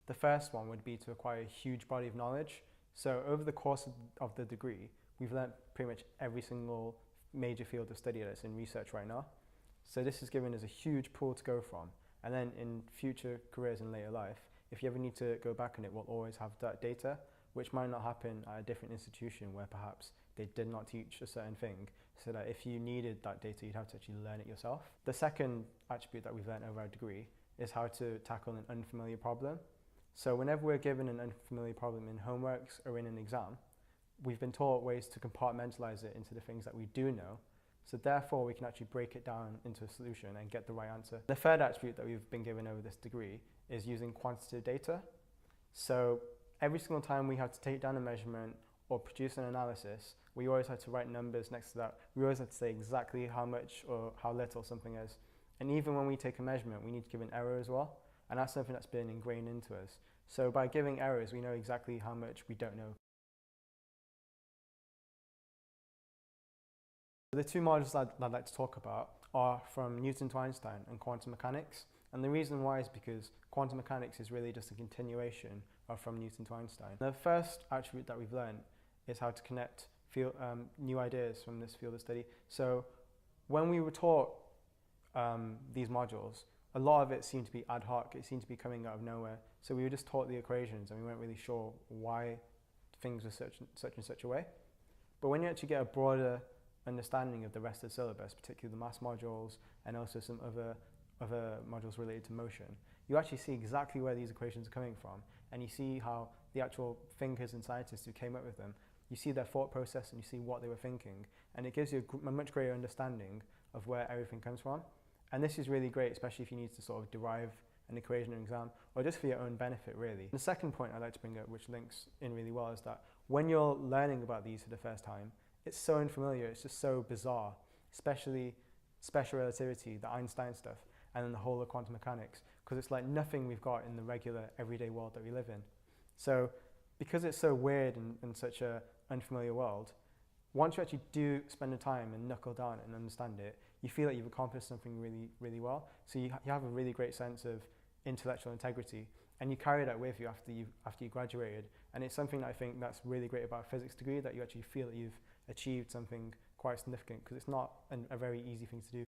The first one would be to acquire a huge body of knowledge. So over the course of the degree, we've learned pretty much every single major field of study that's in research right now. So this has given us a huge pool to go from. And then in future careers in later life, if you ever need to go back on it, we'll always have that data, which might not happen at a different institution where perhaps they did not teach a certain thing, so that if you needed that data, you'd have to actually learn it yourself. The second attribute that we've learned over our degree is how to tackle an unfamiliar problem. So whenever we're given an unfamiliar problem in homeworks or in an exam, we've been taught ways to compartmentalize it into the things that we do know. So therefore, we can actually break it down into a solution and get the right answer. The third attribute that we've been given over this degree is using quantitative data. So every single time we have to take down a measurement or produce an analysis, we always have to write numbers next to that. We always have to say exactly how much or how little something is. And even when we take a measurement, we need to give an error as well. And that's something that's been ingrained into us. So by giving errors, we know exactly how much we don't know. The two modules I'd like to talk about are from Newton to Einstein and quantum mechanics. And the reason why is because quantum mechanics is really just a continuation of from Newton to Einstein. The first attribute that we've learned is how to connect new ideas from this field of study. So when we were taught these modules, a lot of it seemed to be ad hoc. It seemed to be coming out of nowhere. So we were just taught the equations and we weren't really sure why things were such and such a way. But when you actually get a broader understanding of the rest of the syllabus, particularly the maths modules and also some other modules related to motion, you actually see exactly where these equations are coming from, and you see how the actual thinkers and scientists who came up with them, you see their thought process and you see what they were thinking, and it gives you a much greater understanding of where everything comes from. And this is really great, especially if you need to sort of derive an equation in an exam, or just for your own benefit, really. The second point I'd like to bring up, which links in really well, is that when you're learning about these for the first time, it's so unfamiliar, it's just so bizarre, especially special relativity, the Einstein stuff, and then the whole of quantum mechanics, because it's like nothing we've got in the regular everyday world that we live in. So because it's so weird and such an unfamiliar world, once you actually do spend the time and knuckle down and understand it, you feel like you've accomplished something really, really well. So you have a really great sense of intellectual integrity, and you carry that with you after you graduated. And it's something that I think that's really great about a physics degree, that you actually feel that you've achieved something quite significant, because it's not a very easy thing to do.